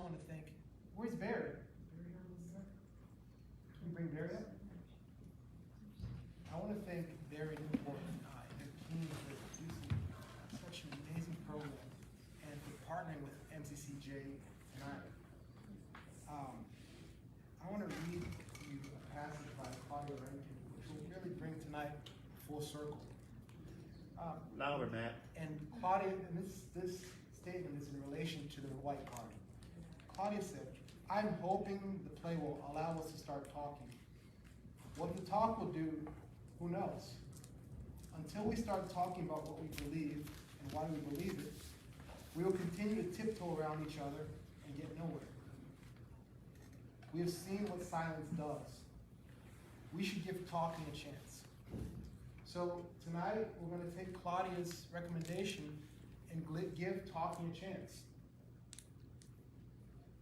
I want to thank, where's Bari? Can you bring Bari up? I want to thank Bari Newport and their team for producing such an amazing program and for partnering with MCCJ tonight. I want to read to you a passage by Claudia, which will really bring tonight full circle. Louder, Matt. And Claudia, and this statement is in relation to the white card. Claudia said, "I'm hoping the play will allow us to start talking. What the talk will do, who knows? Until we start talking about what we believe and why we believe it, we will continue to tiptoe around each other and get nowhere. We have seen what silence does. We should give talking a chance." So tonight, we're going to take Claudia's recommendation and give talking a chance.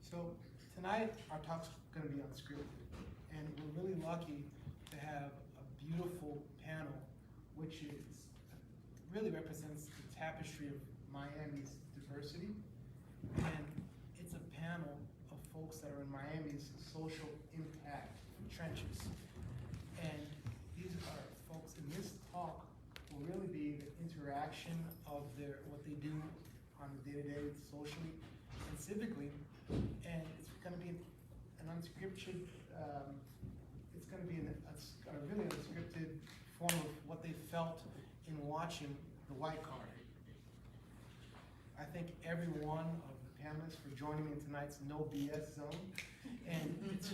So tonight, our talk's going to be unscripted, and we're really lucky to have a beautiful panel, which really represents the tapestry of Miami's diversity, and it's a panel of folks that are in Miami's social impact trenches. And these are folks in this talk will really be the interaction of what they do on the day-to-day socially and civically, and it's going to be an unscripted, it's going to be a really unscripted form of what they felt in watching the white card. I thank every one of the panelists for joining me in tonight's No BS zone, and it's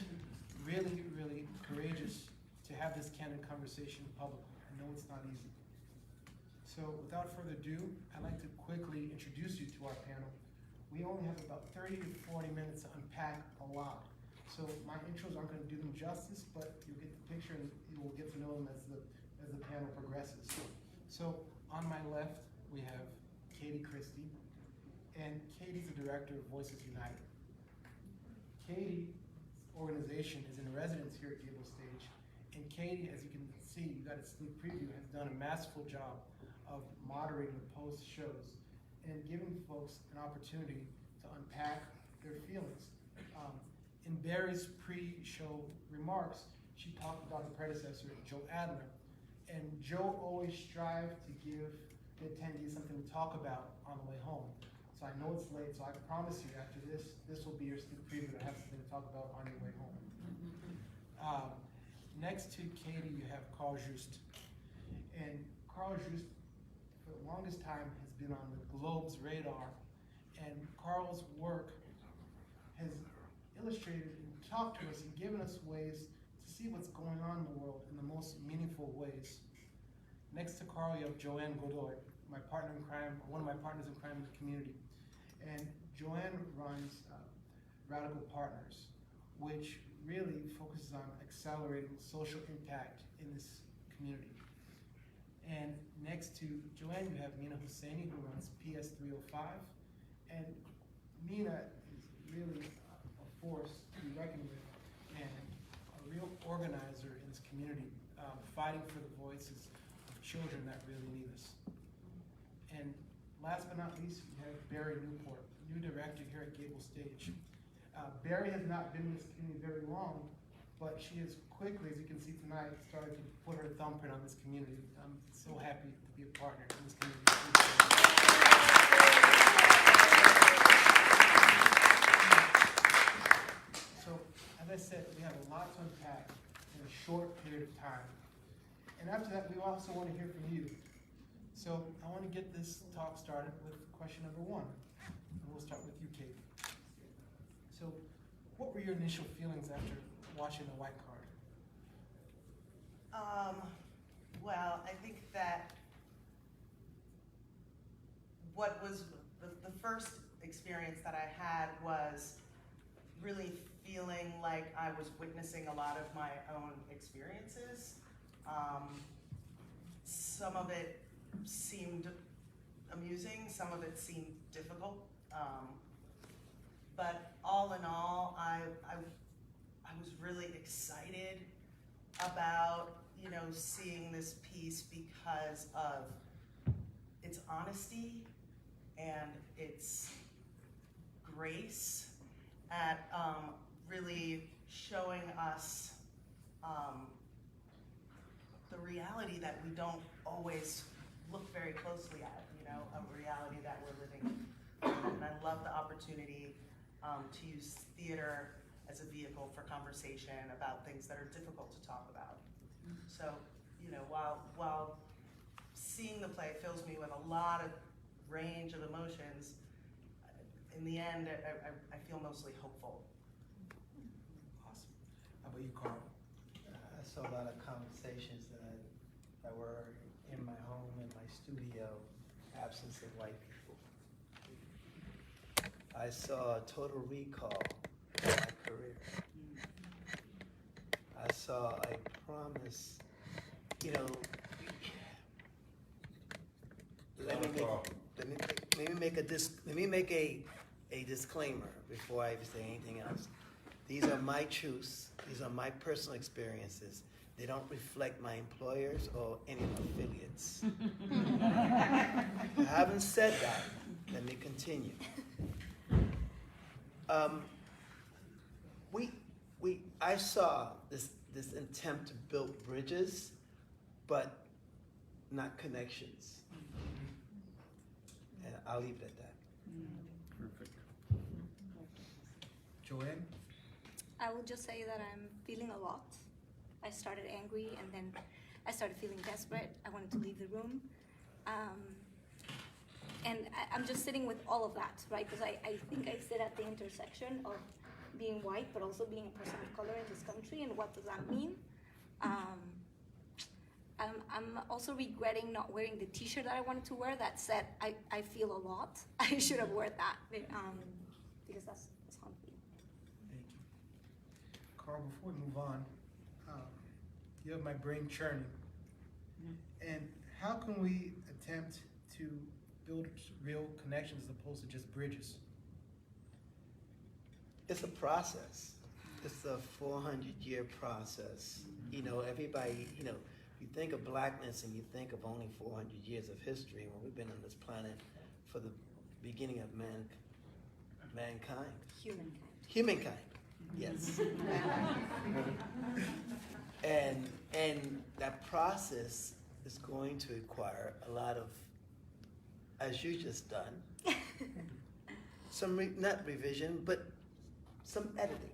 really, really courageous to have this candid conversation publicly. I know it's not easy. So without further ado, I'd like to quickly introduce you to our panel. We only have about 30 to 40 minutes to unpack a lot. So my intros aren't going to do them justice, but you'll get the picture and you will get to know them as the panel progresses. So on my left, we have Christie, and Katie's the director of Voices United. Katie's organization is in residence here at GableStage, and Katie, as you can see, you got a sneak preview, has done a masterful job of moderating the post-shows and giving folks an opportunity to unpack their feelings. In Bari's pre-show remarks, she talked about her predecessor, Joe Adler, and Joe always strived to give the attendees something to talk about on the way home. So I know it's late, so I promise you after this will be your sneak preview to have something to talk about on your way home. Next to Katie, you have Carl Juste. And Carl Juste, for the longest time, has been on the globe's radar. And Carl's work has illustrated and talked to us and given us ways to see what's going on in the world in the most meaningful ways. Next to Carl, you have Joan Godoy, my partner in crime, one of my partners in crime in the community. And Joanne runs Radical Partners, which really focuses on accelerating social impact in this community. And next to Joanne, you have Mina Hosseini, who runs PS 305. And Mina is really a force to be reckoned with and a real organizer in this community, fighting for the voices of children that really need us. And last but not least, we have Bari Newport, new director here at GableStage. Bari has not been in this community very long, but she has quickly, as you can see tonight, started to put her thumbprint on this community. I'm so happy to be a partner in this community. So, as I said, we have a lot to unpack in a short period of time. And after that, we also want to hear from you. So I want to get this talk started with question number one. And we'll start with you, Kate. So what were your initial feelings after watching the white card? Well, I think that what was the first experience that I had was really feeling like I was witnessing a lot of my own experiences. Some of it seemed amusing, some of it seemed difficult. But all in all, I was really excited about, seeing this piece because of its honesty and its grace showing us the reality that we don't always look very closely at, you know, a reality that we're living in. And I love the opportunity to use theater as a vehicle for conversation about things that are difficult to talk about. So, you know, while seeing the play fills me with a lot of range of emotions, in the end, I feel mostly hopeful. Awesome. How about you, Carl? I saw a lot of conversations that were in my home, in my studio, absence of white people. I saw a total recall of my career. I saw a promise, you know, let me make a disclaimer before I say anything else. These are my truths. These are my personal experiences. They don't reflect my employers or any affiliates. Having said that, let me continue. I saw this attempt to build bridges, but not connections. And I'll leave it at that. Perfect. Joanne? I will just say that I'm feeling a lot. I started angry, and then I started feeling desperate. I wanted to leave the room. And I'm just sitting with all of that, right? Because I think I sit at the intersection of being white, but also being a person of color in this country, and what does that mean? I'm also regretting not wearing the t-shirt that I wanted to wear that said, I feel a lot. I should have worn that, because that's how I'm feeling. Thank you. Carl, before we move on, you have my brain churning. And how can we attempt to build real connections as opposed to just bridges? It's a process. It's a 400-year process. You know, everybody, you know, you think of blackness and you think of only 400 years of history when we've been on this planet for the beginning of mankind. Humankind, yes. And that process is going to require a lot of, as you just done, some, not revision, but some editing.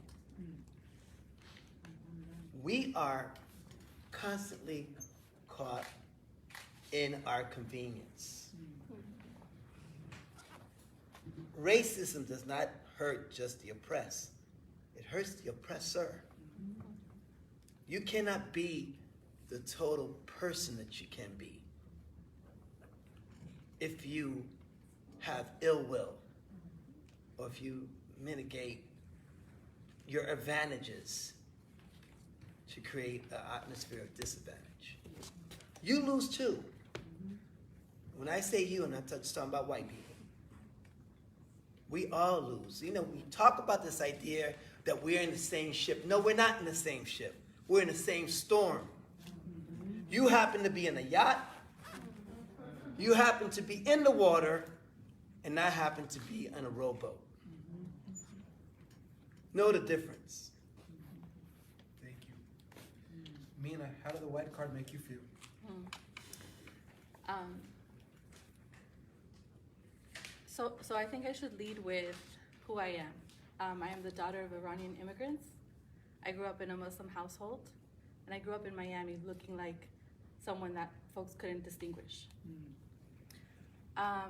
We are constantly caught in our convenience. Racism does not hurt just the oppressed. It hurts the oppressor. You cannot be the total person that you can be if you have ill will or if you mitigate your advantages to create an atmosphere of disadvantage. You lose too. When I say you, I'm not just talking about white people. We all lose. You know, we talk about this idea that we're in the same ship. No, we're not in the same ship. We're in the same storm. You happen to be in a yacht. You happen to be in the water, and I happen to be on a rowboat. Know the difference. Thank you. Mina, how did the white card make you feel? So I think I should lead with who I am. I am the daughter of Iranian immigrants. I grew up in a Muslim household, and I grew up in Miami looking like someone that folks couldn't distinguish. I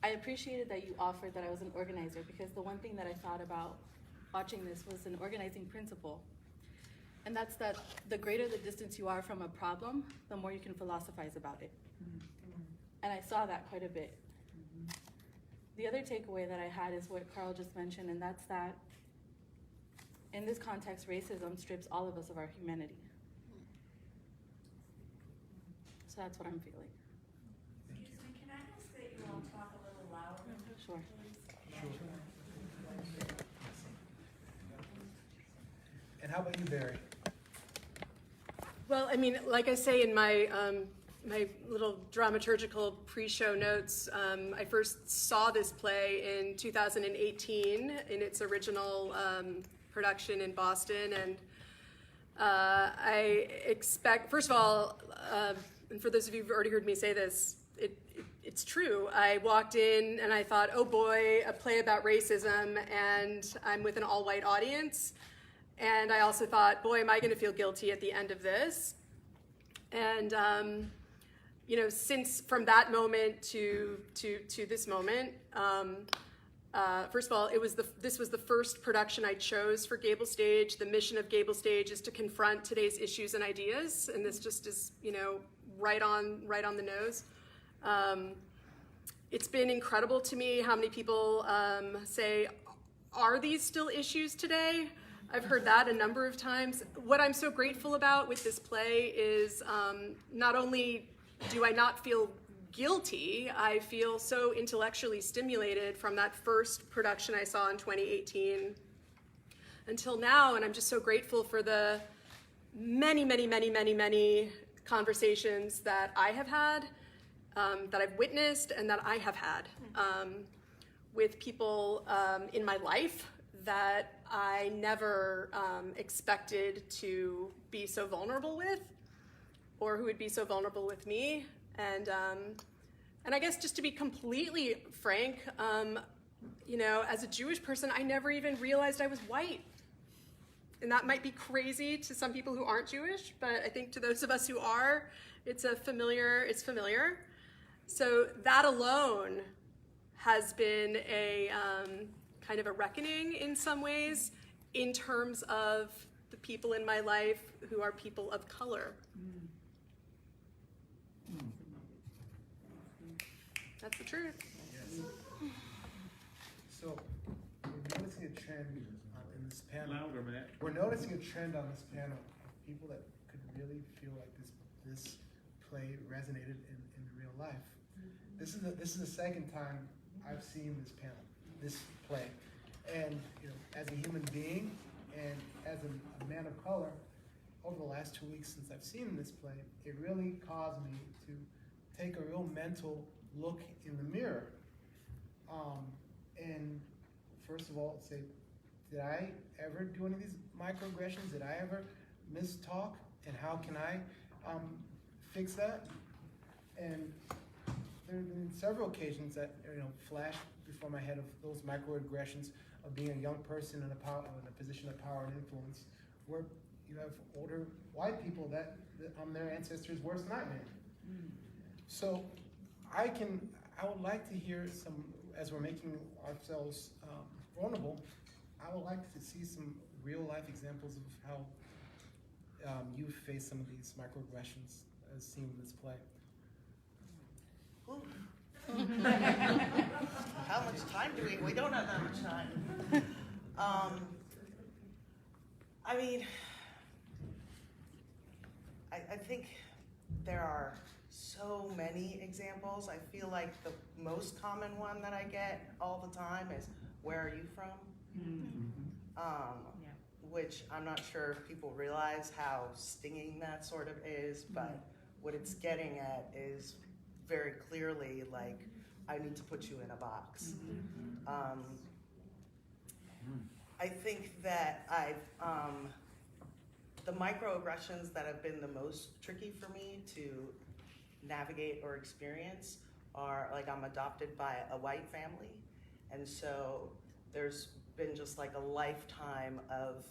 appreciated that you offered that I was an organizer, because the one thing that I thought about watching this was an organizing principle. And that's that the greater the distance you are from a problem, the more you can philosophize about it. And I saw that quite a bit. The other takeaway that I had is what Carl just mentioned, and that's that in this context, racism strips all of us of our humanity. So that's what I'm feeling. Excuse me, can I ask that you all talk a little louder? Sure. And how about you, Bari? Well, I mean, like I say in my my little dramaturgical pre-show notes, I first saw this play in 2018 in its original production in Boston, and I expect, first of all, and for those of you who've already heard me say this, it's true. I walked in and I thought, oh boy, a play about racism, and I'm with an all-white audience. And I also thought, boy, am I going to feel guilty at the end of this? And you know, since from that moment to this moment, first of all, this was the first production I chose for GableStage. The mission of GableStage is to confront today's issues and ideas, and this just is, you know, right on the nose. It's been incredible to me how many people say, are these still issues today? I've heard that a number of times. What I'm so grateful about with this play is not only do I not feel guilty, I feel so intellectually stimulated from that first production I saw in 2018 until now, and I'm just so grateful for the many conversations that I have had, that I've witnessed, and that I have had with people in my life that I never expected to be so vulnerable with, or who would be so vulnerable with me. And I guess just to be completely frank, you know, as a Jewish person, I never even realized I was white. And that might be crazy to some people who aren't Jewish, but I think to those of us who are, it's familiar. So that alone has been a kind of a reckoning in some ways in terms of the people in my life who are people of color. That's the truth. Yes. So we're noticing a trend in this panel. Louder, Matt. We're noticing a trend on this panel of people that could really feel like this play resonated in real life. This is the second time I've seen this panel, this play, and you know, as a human being and as a man of color, over the last 2 weeks since I've seen this play, it really caused me to take a real mental look in the mirror, and first of all say, did I ever do any of these microaggressions? Did I ever mistalk? And how can I fix that? And there have been several occasions that flashed before my head of those microaggressions of being a young person in a position of power and influence, where you have older white people that I'm their ancestors' worst nightmare. So I would like to hear some, as we're making ourselves vulnerable, I would like to see some real life examples of how you face some of these microaggressions as seen in this play. How much time do we don't have that much time. I mean, I think there are so many examples. I feel like the most common one that I get all the time is, where are you from? Which I'm not sure if people realize how stinging that sort of is, but what it's getting at is very clearly like, I need to put you in a box. I think that the microaggressions that have been the most tricky for me to navigate or experience are, like, I'm adopted by a white family, and so there's been just like a lifetime of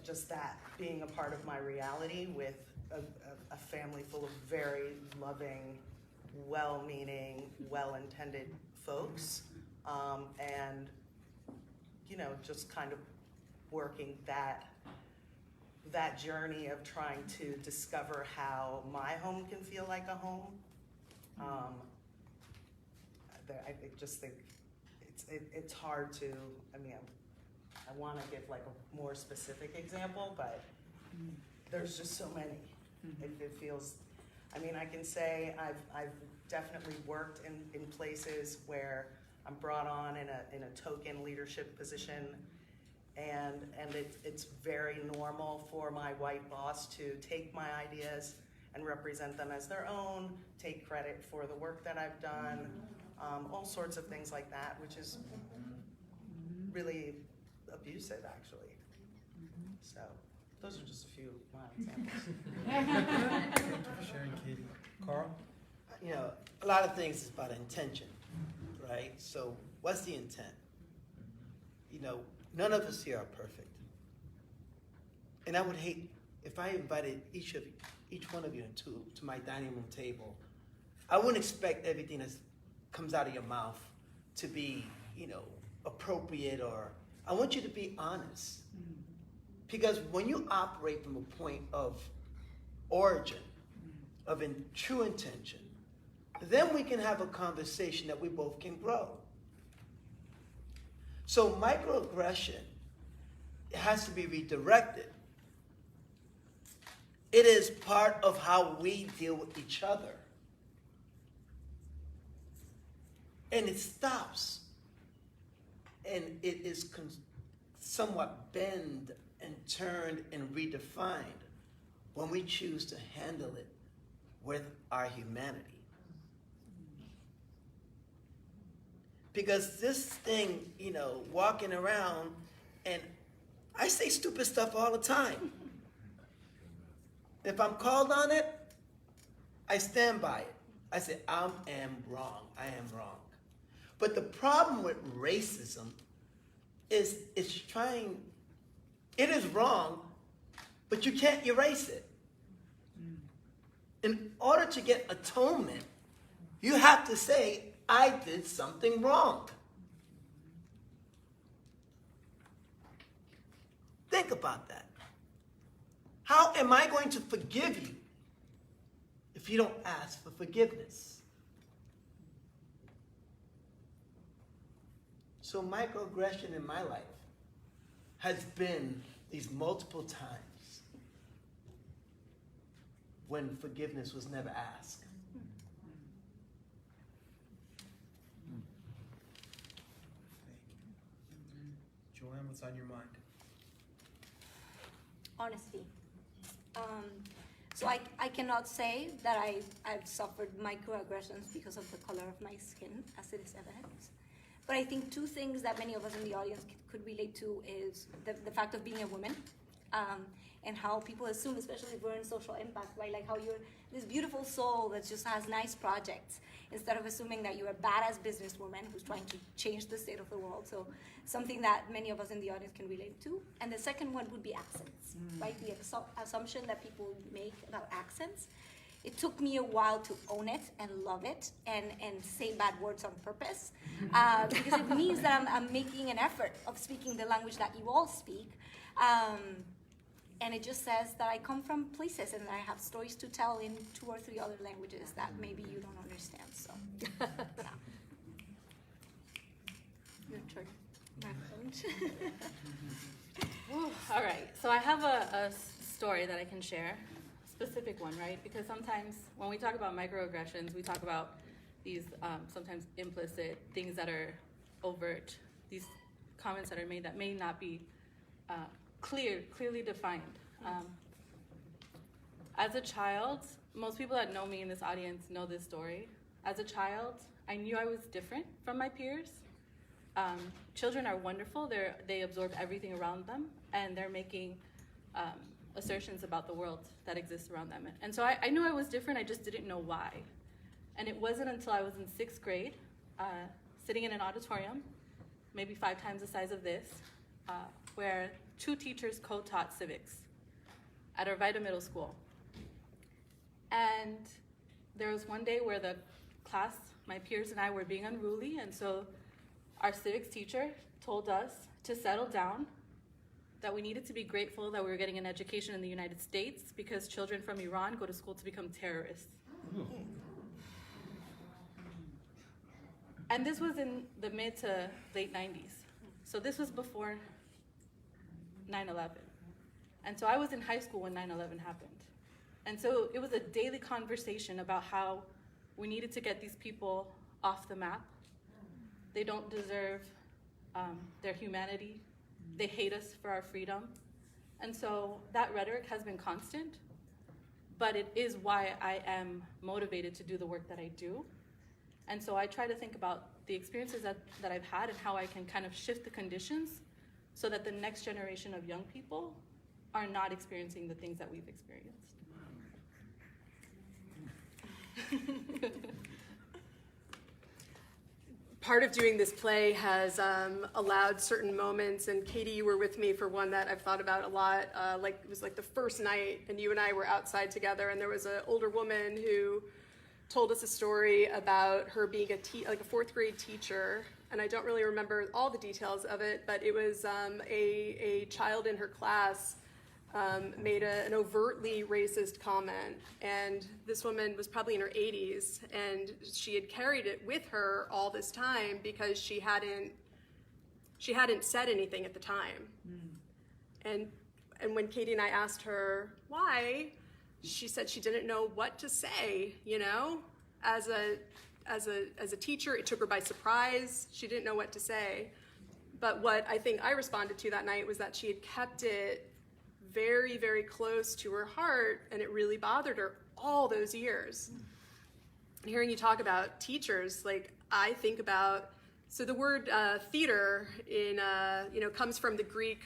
just that being a part of my reality, with a family full of very loving, well-meaning, well-intended folks, and just kind of working that journey of trying to discover how my home can feel like a home. I just think it's hard to, I want to give like a more specific example, but there's just so many. It feels, I can say I've definitely worked in places where I'm brought on in a token leadership position, and it's very normal for my white boss to take my ideas and represent them as their own, take credit for the work that I've done, all sorts of things like that, which is really a abusive, actually. So those are just a few of my examples. Thank you for sharing, Katie. Carl? You know, a lot of things is about intention, right? So what's the intent? You know, none of us here are perfect. And I would hate if I invited each one of you to my dining room table. I wouldn't expect everything that comes out of your mouth to be, you know, appropriate, or I want you to be honest. Because when you operate from a point of origin, of true intention, then we can have a conversation that we both can grow. So microaggression has to be redirected. It is part of how we deal with each other. And it stops. And it is somewhat bent and turned and redefined when we choose to handle it with our humanity. Because this thing, you know, walking around, and I say stupid stuff all the time. If I'm called on it, I stand by it. I say, I am wrong. I am wrong. But the problem with racism is it is wrong, but you can't erase it. In order to get atonement, you have to say, I did something wrong. Think about that. How am I going to forgive you if you don't ask for forgiveness? So microaggression in my life has been these multiple times when forgiveness was never asked. Joanne, what's on your mind? Honesty. So I cannot say that I've suffered microaggressions because of the color of my skin, as it is evident. But I think two things that many of us in the audience could relate to is the fact of being a woman, and how people assume, especially if we're in social impact, right? Like how you're this beautiful soul that just has nice projects, instead of assuming that you're a badass businesswoman who's trying to change the state of the world. So something that many of us in the audience can relate to. And the second one would be accents, right? The assumption that people make about accents. It took me a while to own it and love it and say bad words on purpose, because it means that I'm making an effort of speaking the language that you all speak. And it just says that I come from places and that I have stories to tell in 2 or 3 other languages that maybe you don't understand. So, yeah. Your turn. All right, so I have a story that I can share, a specific one, right? Because sometimes when we talk about microaggressions, we talk about these sometimes implicit things that are overt, these comments that are made that may not be clearly defined. As a child, most people that know me in this audience know this story. As a child, I knew I was different from my peers. Children are wonderful. They absorb everything around them, and they're making assertions about the world that exists around them. And so I knew I was different, I just didn't know why. And it wasn't until I was in 6th grade, sitting in an auditorium, maybe 5 times the size of this, where 2 teachers co-taught civics at Arvida Middle School. And there was one day where the class, my peers and I, were being unruly, and so our civics teacher told us to settle down, that we needed to be grateful that we were getting an education in the United States because children from Iran go to school to become terrorists. And this was in the mid to late 90s. So this was before 9/11. And so I was in high school when 9/11 happened. And so it was a daily conversation about how we needed to get these people off the map. They don't deserve their humanity. They hate us for our freedom. And so that rhetoric has been constant, but it is why I am motivated to do the work that I do. And so I try to think about the experiences that I've had and how I can kind of shift the conditions so that the next generation of young people are not experiencing the things that we've experienced. Part of doing this play has allowed certain moments, and Katie, you were with me for one that I've thought about a lot. Like it was like the first night, and you and I were outside together, and there was an older woman who told us a story about her being like a fourth grade teacher, and I don't really remember all the details of it, but it was a child in her class made an overtly racist comment, and this woman was probably in her 80s, and she had carried it with her all this time because she hadn't said anything at the time. And when Katie and I asked her why, she said she didn't know what to say, you know? As a teacher, it took her by surprise. She didn't know what to say. But what I think I responded to that night was that she had kept it very, very close to her heart, and it really bothered her all those years. And hearing you talk about teachers, like I think about, so the word theater comes from the Greek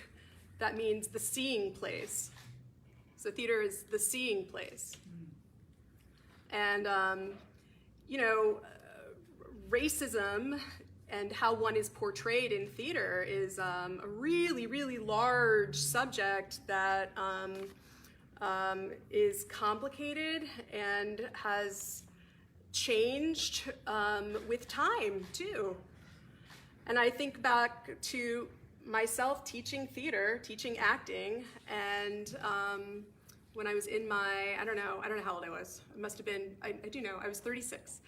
that means the seeing place. So theater is the seeing place. And, racism and how one is portrayed in theater is a really, really large subject that is complicated and has changed with time, too. And I think back to myself teaching theater, teaching acting, and when I was in my, I don't know how old I was. It must have been, I do know, I was 36.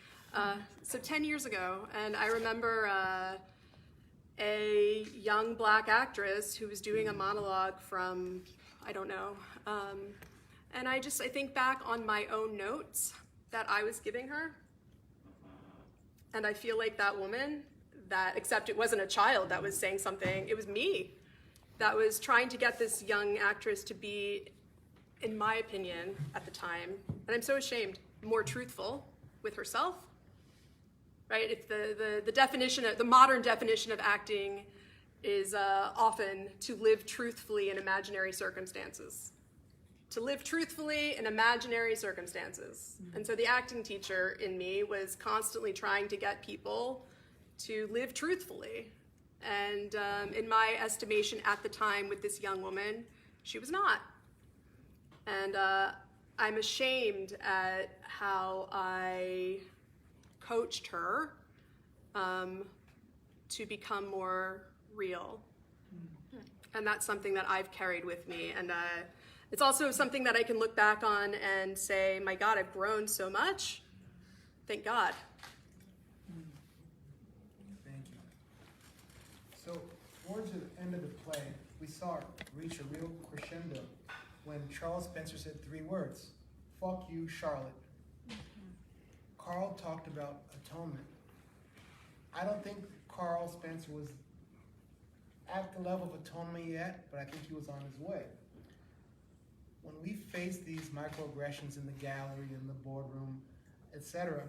So 10 years ago, and I remember a young black actress who was doing a monologue from, I don't know, and I think back on my own notes that I was giving her, and I feel like that woman, except it wasn't a child that was saying something, it was me that was trying to get this young actress to be, in my opinion, at the time, and I'm so ashamed, more truthful with herself. Right? It's the definition of the modern definition of acting is often to live truthfully in imaginary circumstances. To live truthfully in imaginary circumstances. Mm-hmm. And so the acting teacher in me was constantly trying to get people to live truthfully. And in my estimation at the time with this young woman, she was not. And I'm ashamed at how I coached her to become more real. And that's something that I've carried with me. And it's also something that I can look back on and say, my God, I've grown so much. Thank God. Thank you. So towards the end of the play, we saw it reach a real crescendo when Charles Spencer said 3 words: "Fuck you, Charlotte." Carl talked about atonement. I don't think Carl Spencer was at the level of atonement yet, but I think he was on his way. When we face these microaggressions in the gallery, in the boardroom, etc.,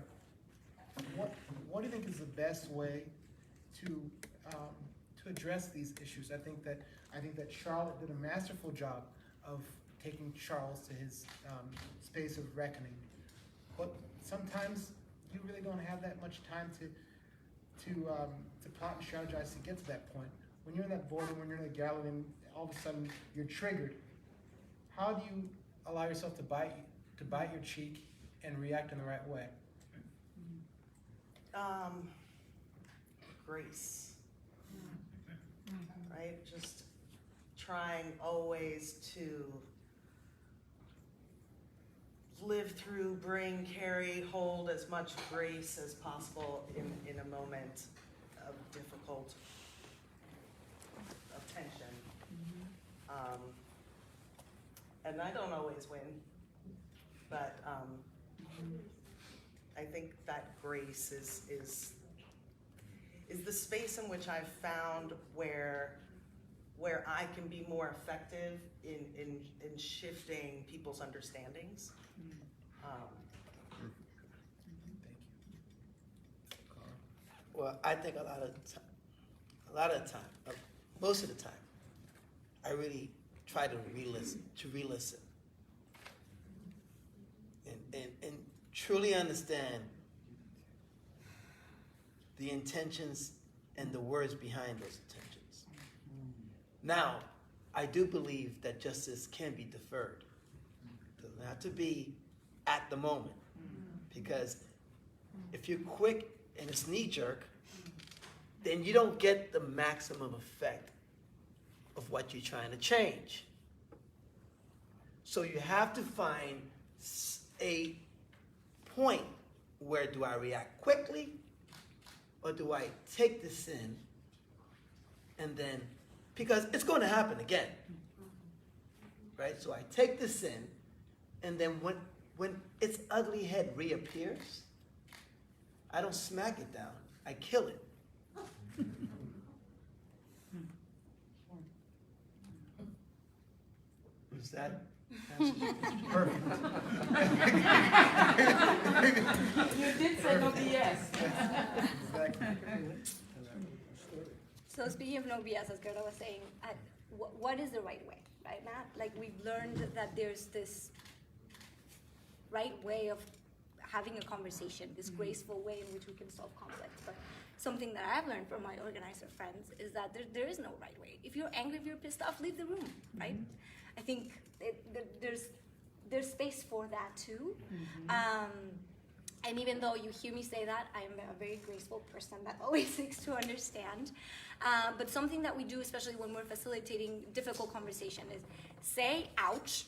what do you think is the best way to address these issues? I think that Charlotte did a masterful job of taking Charles to his space of reckoning. But sometimes you really don't have that much time to plot and strategize to get to that point. When you're in that boardroom, when you're in the gallery, and all of a sudden you're triggered, how do you allow yourself to bite your cheek and react in the right way? Grace, right? Just trying always to live through, bring, carry, hold as much grace as possible in a moment of difficult, of tension. And I don't always win, but I think that grace is the space in which I've found where I can be more effective in shifting people's understandings. Thank you. Well, I think a lot of the time, most of the time, I really try to re-listen, and truly understand the intentions and the words behind those intentions. Now, I do believe that justice can be deferred. It doesn't have to be at the moment, because if you're quick and it's knee-jerk, then you don't get the maximum effect of what you're trying to change. So you have to find a point where do I react quickly, or do I take this in and then, because it's going to happen again, right? So I take this in, and then when its ugly head reappears, I don't smack it down, I kill it. Was that Perfect. You did say no BS. So speaking of no BS, as Gerda was saying, what is the right way, right, Matt? Like, we've learned that there's this right way of having a conversation, this graceful way in which we can solve conflict. But something that I've learned from my organizer friends is that there is no right way. If you're angry, if you're pissed off, leave the room, right? I think there's space for that too. And even though you hear me say that, I am a very graceful person that always seeks to understand. But something that we do, especially when we're facilitating difficult conversation, is say ouch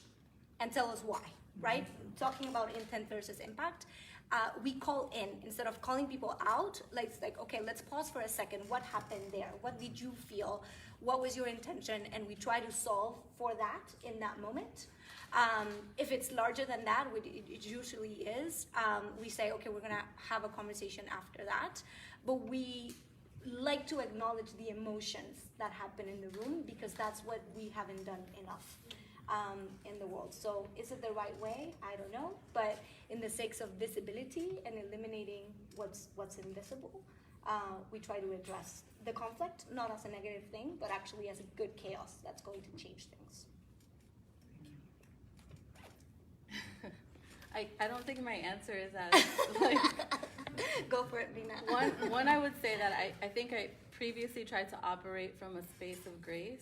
and tell us why, right? Talking about intent versus impact. We call in, instead of calling people out, like, okay, let's pause for a second. What happened there? What did you feel? What was your intention? And we try to solve for that in that moment. If it's larger than that, which it usually is, we say, okay, we're gonna have a conversation after that. But we like to acknowledge the emotions that happen in the room, because that's what we haven't done enough in the world. So is it the right way? I don't know. But in the sake of visibility and eliminating what's invisible, we try to address the conflict, not as a negative thing, but actually as a good chaos that's going to change things. I don't think my answer is as, like, Go for it, Mina. one I would say that I think I previously tried to operate from a space of grace,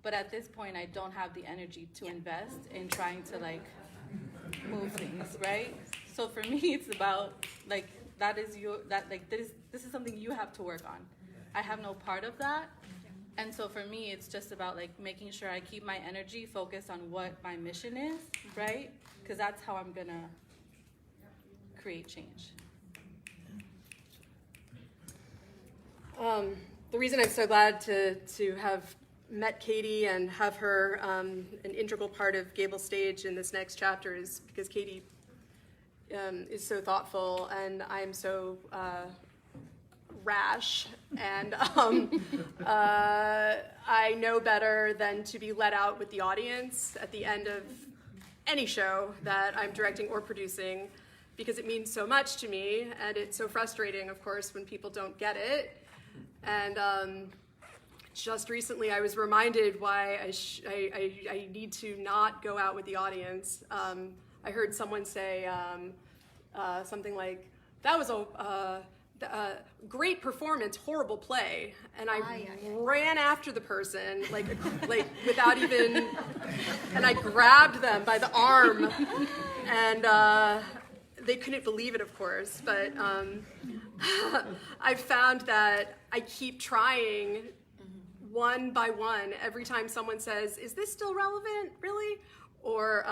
but at this point I don't have the energy to invest in trying to, like, move things, right? So for me, it's about, like, this is something you have to work on. I have no part of that. And so for me, it's just about, like, making sure I keep my energy focused on what my mission is, right? Because that's how I'm gonna create change. The reason I'm so glad to have met Katie and have her an integral part of GableStage in this next chapter is because Katie is so thoughtful, and I'm so rash, and I know better than to be let out with the audience at the end of any show that I'm directing or producing, because it means so much to me, and it's so frustrating, of course, when people don't get it. And just recently I was reminded why I need to not go out with the audience. I heard someone say something like, that was a great performance, horrible play. And I ran after the person, like without even, and I grabbed them by the arm, and they couldn't believe it, of course, but I found that I keep trying one by one every time someone says, is this still relevant, really? Or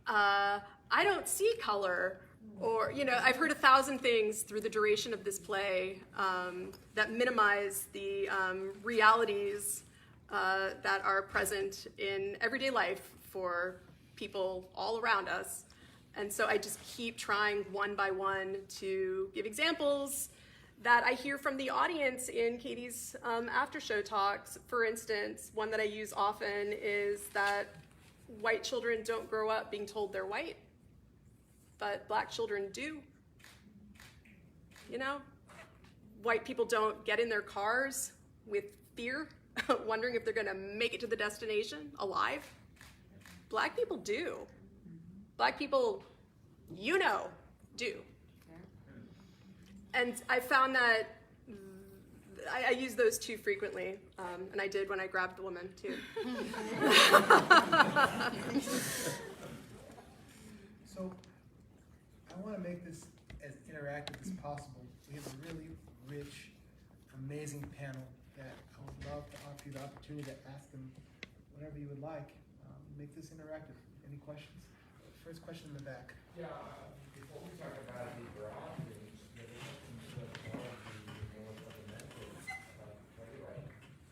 I don't see color. Or, you know, I've heard 1,000 things through the duration of this play that minimize the realities that are present in everyday life for people all around us. And so I just keep trying one by one to give examples that I hear from the audience in Katie's after-show talks. For instance, one that I use often is that white children don't grow up being told they're white, but black children do. You know, white people don't get in their cars with fear wondering if they're gonna make it to the destination alive. Black people do. Black people, you know, do. And I found that I use those two frequently, and I did when I grabbed the woman too. So I want to make this as interactive as possible. We have a really rich, amazing panel that I would love to offer you the opportunity to ask them whatever you would like. Make this interactive. Any questions? First question in the back. Yeah, before we talk about the broad things, there was something that more fundamental playwright.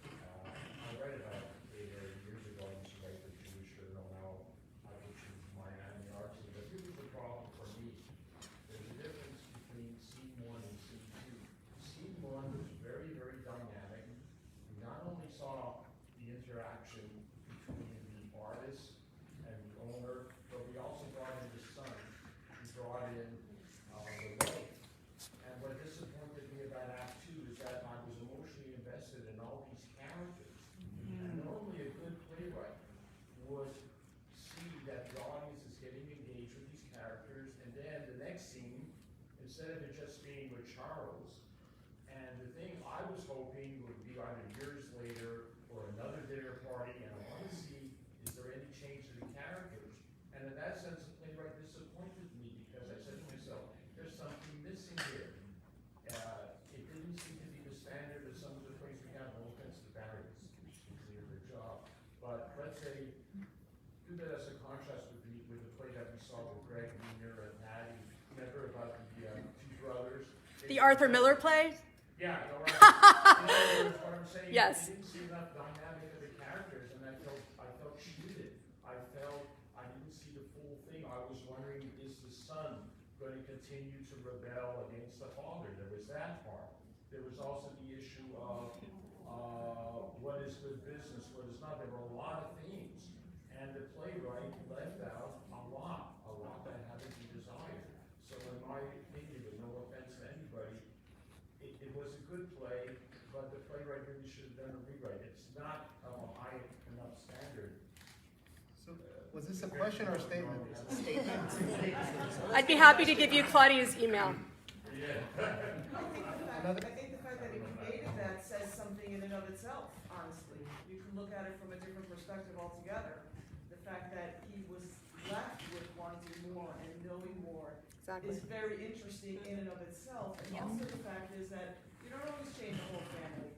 I read about it years ago in this right the Jewish journal now, which is Miami Arts, but here was the problem for me. There's a difference between scene 1 and scene 2. Scene 1 was very, very dynamic. We not only saw the interaction between the artist and the owner, but we also brought in the son. We brought in the wife. And what disappointed me about Act 2 is that I was emotionally invested in all these characters. And normally a good playwright would see that the audience is getting engaged with these characters, and then the next scene, instead of it just being with Charles, and the thing I was hoping would be either years later or another dinner party, and I want to see, is there any change to the characters? And in that sense, the playwright disappointed me because I said to myself, there's something missing here. It didn't seem to be the standard of some of the plays we have. No offense to Bari, it's clear their job. But let's say, do that as a contrast with the play that we saw with Greg, Mina, and Patty. Remember about the two brothers? The Arthur Miller play? Yeah, all right. You know what I'm saying? Yes. It didn't see enough dynamic of the characters, and I felt cheated. I felt I didn't see the full thing. I was wondering, is the son going to continue to rebel against the father? There was that part. There was also the issue of what is good business, what is not. There were a lot of themes, and the playwright left out a lot that had to be desired. So in my opinion, with no offense to anybody, it was a good play, but the playwright really should have done a rewrite. It's not of a high enough standard. So was this a question or a statement? I'd be happy to give you Claudia's email. Another? I think the fact that he created that says something in and of itself, honestly. You can look at it from a different perspective altogether. The fact that he was left with wanting more and knowing more Exactly. is very interesting in and of itself. And also the fact is that you don't always change the whole family.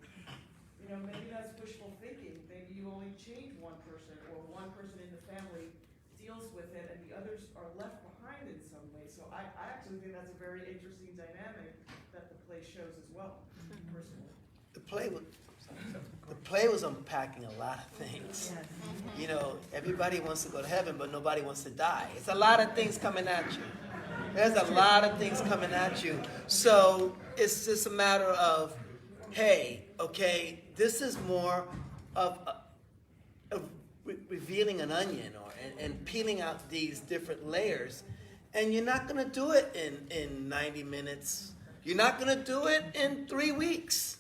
You know, maybe that's wishful thinking. Maybe you only change one person, or one person in the family deals with it and the others are left behind in some way. So I actually think that's a very interesting dynamic that the play shows as well, personally. The play was unpacking a lot of things. You know, everybody wants to go to heaven, but nobody wants to die. It's a lot of things coming at you. There's a lot of things coming at you. So it's just a matter of, hey, okay, this is more of revealing an onion and peeling out these different layers. And you're not going to do it in 90 minutes. You're not going to do it in 3 weeks.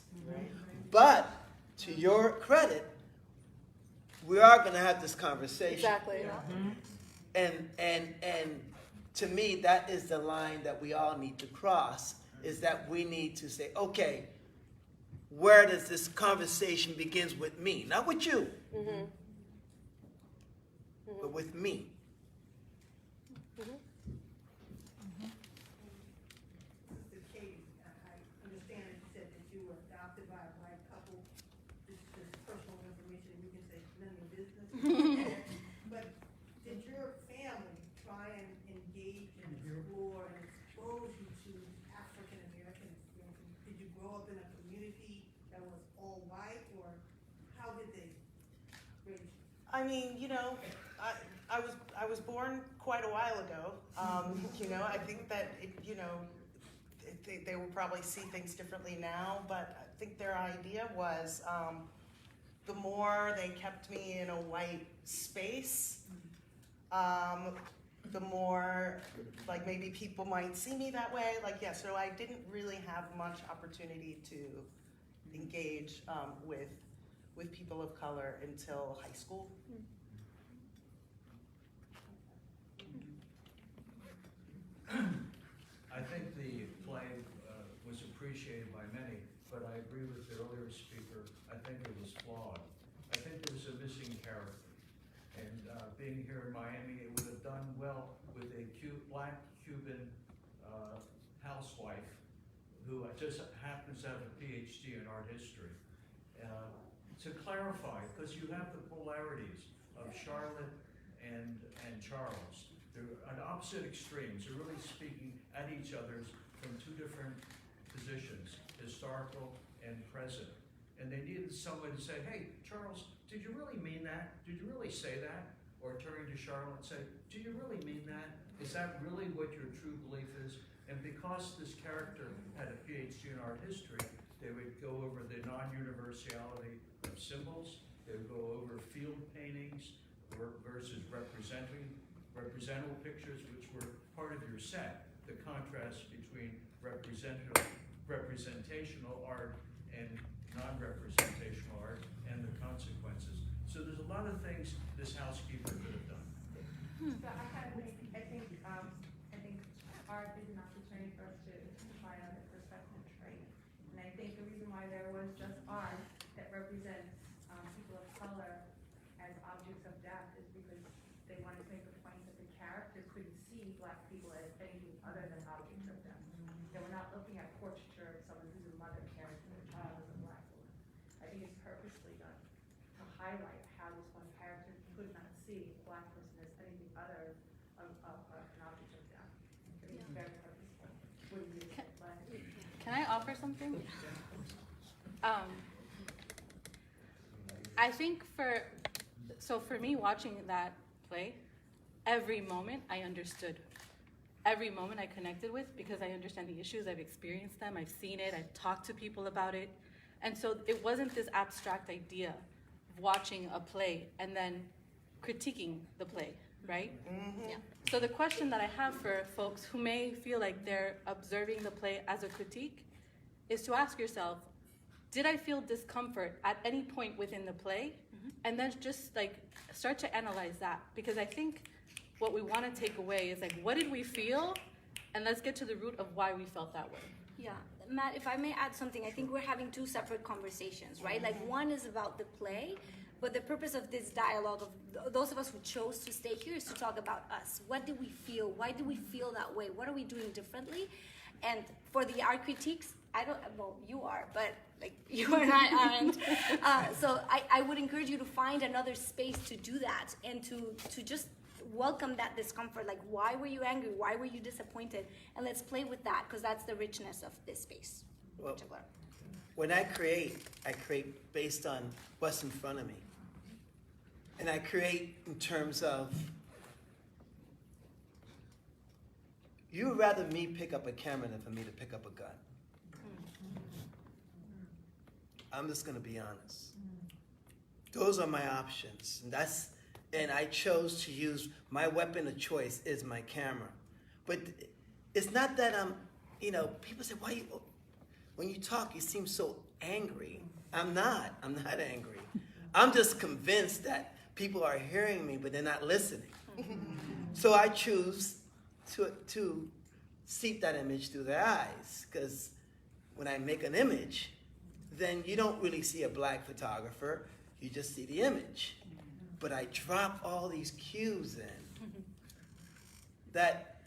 But to your credit, we are going to have this conversation. Exactly. And to me, that is the line that we all need to cross, is that we need to say, okay, where does this conversation begins with me? Not with you, but with me. Katie, I understand that you said that you were adopted by a black couple. This is personal information, you can say none of your business. But did your family try and engage and explore and expose you to African American experiences? Did you grow up in a community that was all white, or how did they raise you? I mean, you know, I was born quite a while ago. You know, I think that they will probably see things differently now, but I think their idea was the more they kept me in a white space, the more like maybe people might see me that way. Like, yeah, so I didn't really have much opportunity to engage with people of color until high school. I think the play was appreciated by many, but I agree with the earlier speaker. I think it was flawed. I think there was a missing character. And being here in Miami, it would have done well with a black Cuban housewife who just happens to have a PhD in art history. To clarify, because you have the polarities of Charlotte and Charles. They're at opposite extremes. They're really speaking at each other's from two different positions, historical and present. And they needed someone to say, hey, Charles, did you really mean that? Did you really say that? Or turning to Charlotte and say, do you really mean that? Is that really what your true belief is? And because this character had a PhD in art history, they would go over the non-universality of symbols. They would go over field paintings versus representative pictures, which were part of your set. The contrast between representational art and non-representational art and the consequences. So there's a lot of things this housekeeper could have done. So I think art is an opportunity for us to try other perspectives, right? And I think the reason why there was just art that represents people of color as objects of death is because they wanted to make the point that the character couldn't see black people as anything other than objects of death. They were not looking at portraiture of someone who's a mother caring for their child as a black woman. I think it's purposely done to highlight how this one character could not see a black person as anything other of an object of death. I think it's very purposeful. Wouldn't be a play. Can I offer something? I think for me watching that play, every moment I understood. Every moment I connected with because I understand the issues, I've experienced them, I've seen it, I've talked to people about it. And so it wasn't this abstract idea of watching a play and then critiquing the play, right? Mm-hmm. Yeah. So the question that I have for folks who may feel like they're observing the play as a critique is to ask yourself, did I feel discomfort at any point within the play? And then just like start to analyze that, because I think what we want to take away is like, what did we feel? And let's get to the root of why we felt that way. Yeah, Matt, if I may add something, I think we're having two separate conversations, right? Like one is about the play, but the purpose of this dialogue of those of us who chose to stay here is to talk about us. What did we feel? Why do we feel that way? What are we doing differently? And for the art critiques, well, you are, but like you and I aren't. So I would encourage you to find another space to do that and to just welcome that discomfort. Like, why were you angry? Why were you disappointed? And let's play with that, because that's the richness of this space. Well, when I create based on what's in front of me. And I create in terms of, you would rather me pick up a camera than for me to pick up a gun. I'm just gonna be honest. Those are my options, and I chose to use, my weapon of choice is my camera. But it's not that people say, when you talk, you seem so angry. I'm not angry. I'm just convinced that people are hearing me, but they're not listening. So I choose to seep that image through their eyes, because when I make an image, then you don't really see a black photographer, you just see the image. But I drop all these cues in that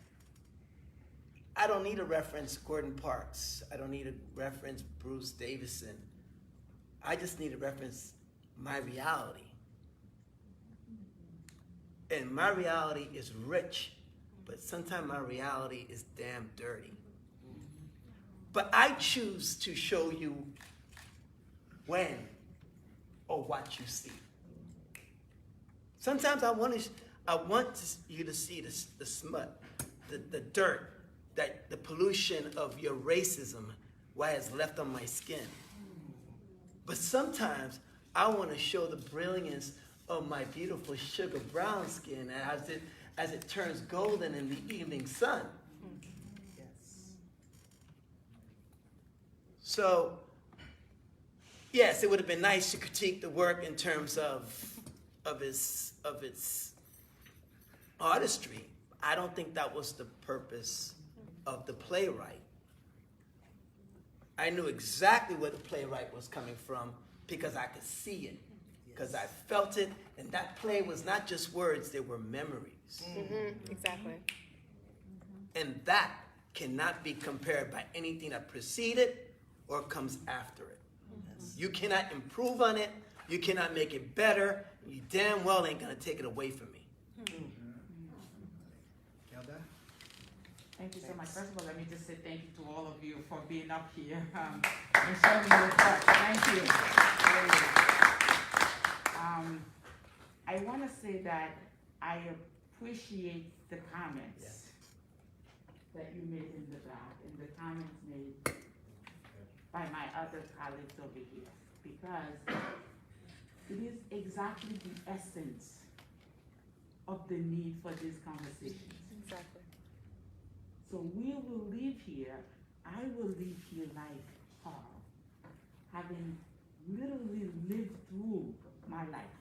I don't need to reference Gordon Parks. I don't need to reference Bruce Davison. I just need to reference my reality. And my reality is rich, but sometimes my reality is damn dirty. But I choose to show you when or what you see. Sometimes I want you to see the smut, the dirt, the pollution of your racism, what has left on my skin. But sometimes I want to show the brilliance of my beautiful sugar brown skin as it turns golden in the evening sun. Yes. So Yes, it would have been nice to critique the work in terms of its artistry. I don't think that was the purpose of the playwright. I knew exactly where the playwright was coming from because I could see it, because I felt it, and that play was not just words, they were memories. Exactly. And that cannot be compared by anything that preceded or comes after it. You cannot improve on it, you cannot make it better, you damn well ain't gonna take it away from me. Thank you so much. First of all, let me just say thank you to all of you for being up here and showing your thoughts. Thank you. I want to say that I appreciate the comments that you made in the back and the comments made by my other colleagues over here, because it is exactly the essence of the need for these conversations. Exactly. So we will leave here, I will leave here like Carl, having literally lived through my life,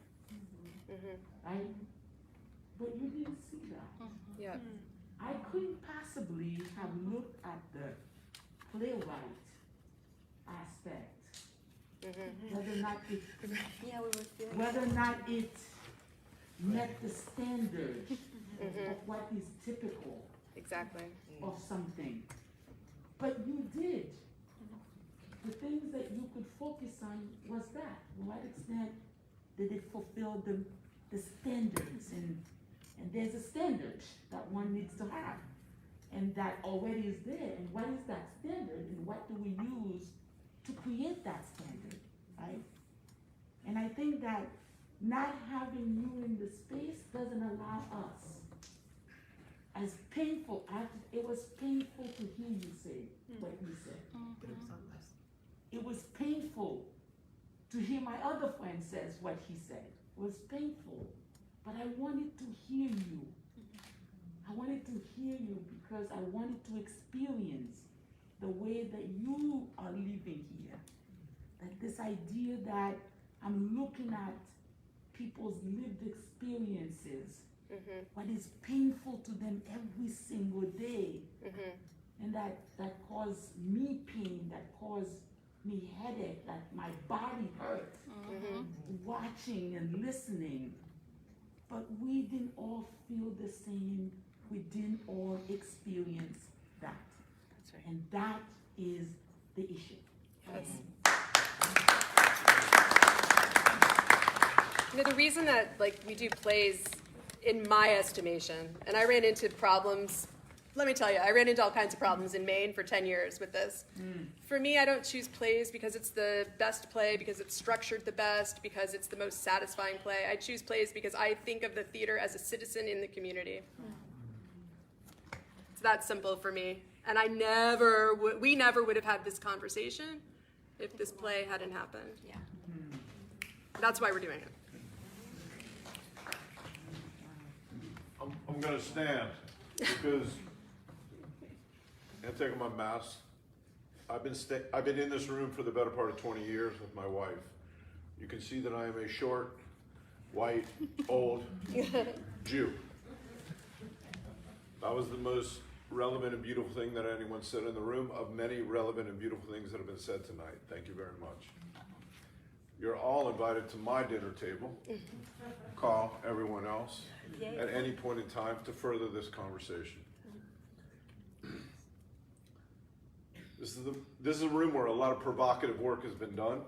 right? But you didn't see that. Yeah. I couldn't possibly have looked at the playwright aspect, whether or not it, Yeah, we were feeling whether or not it met the standard of what is typical Exactly. of something. But you did. The things that you could focus on was that. To what extent did it fulfill the standards? And there's a standard that one needs to have. And that already is there. And what is that standard? And what do we use to create that standard, right? And I think that not having you in the space doesn't allow us, as painful as it was painful to hear you say what you said. But it was on last. It was painful to hear my other friend says what he said. It was painful. But I wanted to hear you. I wanted to hear you because I wanted to experience the way that you are living here. That this idea that I'm looking at people's lived experiences, what is painful to them every single day, and that cause me pain, that cause me headache, that my body hurts, watching and listening. But we didn't all feel the same. We didn't all experience that. That's right. And that is the issue. Yes. You know, the reason that we do plays, in my estimation, and I ran into problems, let me tell you, I ran into all kinds of problems in Maine for 10 years with this. For me, I don't choose plays because it's the best play, because it's structured the best, because it's the most satisfying play. I choose plays because I think of the theater as a citizen in the community. It's that simple for me. And we never would have had this conversation if this play hadn't happened. Yeah. That's why we're doing it. I'm going to stand because I'm taking my mask. I've been in this room for the better part of 20 years with my wife. You can see that I am a short, white, old Jew. That was the most relevant and beautiful thing that anyone said in the room, of many relevant and beautiful things that have been said tonight. Thank you very much. You're all invited to my dinner table, Carl, everyone else, at any point in time to further this conversation. This is a room where a lot of provocative work has been done.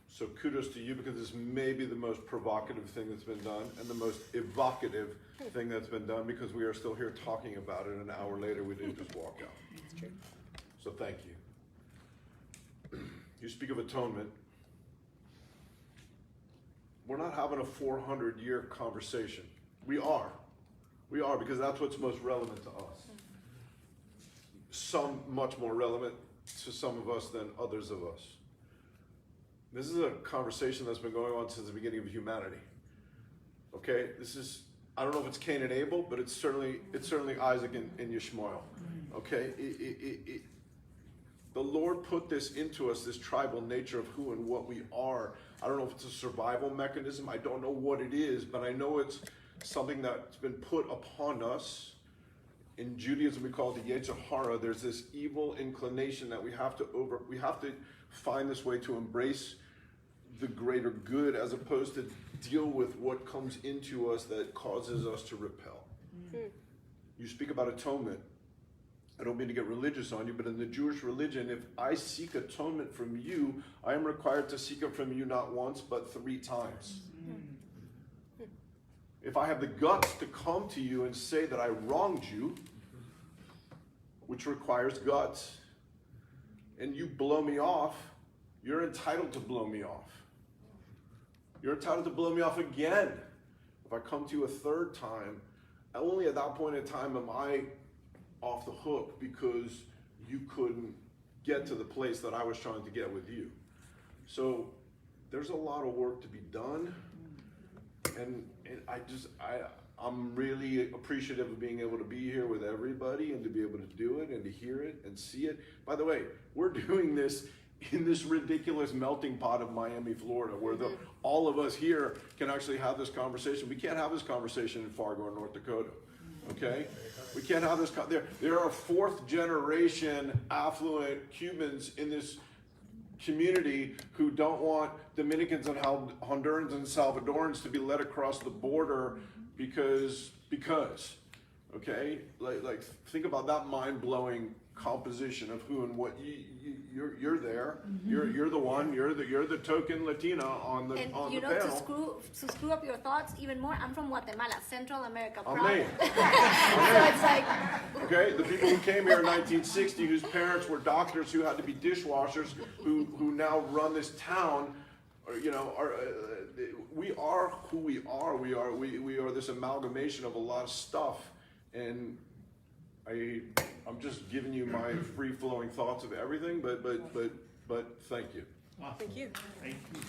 So kudos to you, because this may be the most provocative thing that's been done and the most evocative thing that's been done, because we are still here talking about it. An hour later, we didn't just walk out. That's true. So thank you. You speak of atonement. We're not having a 400-year conversation. We are, because that's what's most relevant to us. Some much more relevant to some of us than others of us. This is a conversation that's been going on since the beginning of humanity. Okay, this is, I don't know if it's Cain and Abel, but it's certainly Isaac and Ishmael. Okay, The Lord put this into us, this tribal nature of who and what we are. I don't know if it's a survival mechanism. I don't know what it is, but I know it's something that's been put upon us. In Judaism, we call it the Yetzer Hara. There's this evil inclination that we have to find this way to embrace the greater good, as opposed to deal with what comes into us that causes us to repel. Mm-hmm. You speak about atonement. I don't mean to get religious on you, but in the Jewish religion, if I seek atonement from you, I am required to seek it from you not once, but 3 times. Mm-hmm. If I have the guts to come to you and say that I wronged you, which requires guts, and you blow me off, you're entitled to blow me off. You're entitled to blow me off again. If I come to you a 3rd time, only at that point in time am I off the hook because you couldn't get to the place that I was trying to get with you. So there's a lot of work to be done, and I'm really appreciative of being able to be here with everybody and to be able to do it and to hear it and see it. By the way, we're doing this in this ridiculous melting pot of Miami, Florida, where all of us here can actually have this conversation. We can't have this conversation in Fargo or North Dakota, okay? We can't have this, there are 4th generation affluent Cubans in this community who don't want Dominicans and Hondurans and Salvadorans to be led across the border because, okay? Like think about that mind-blowing composition of who and what you're there. Mm-hmm. You're the one. You're the token Latina on the panel. And you know, to screw up your thoughts even more, I'm from Guatemala, Central America. Amen. So it's like, okay, the people who came here in 1960, whose parents were doctors who had to be dishwashers, who now run this town. We are who we are. We are this amalgamation of a lot of stuff, and I'm just giving you my free-flowing thoughts of everything, but thank you. Awesome. Thank you. Thank you.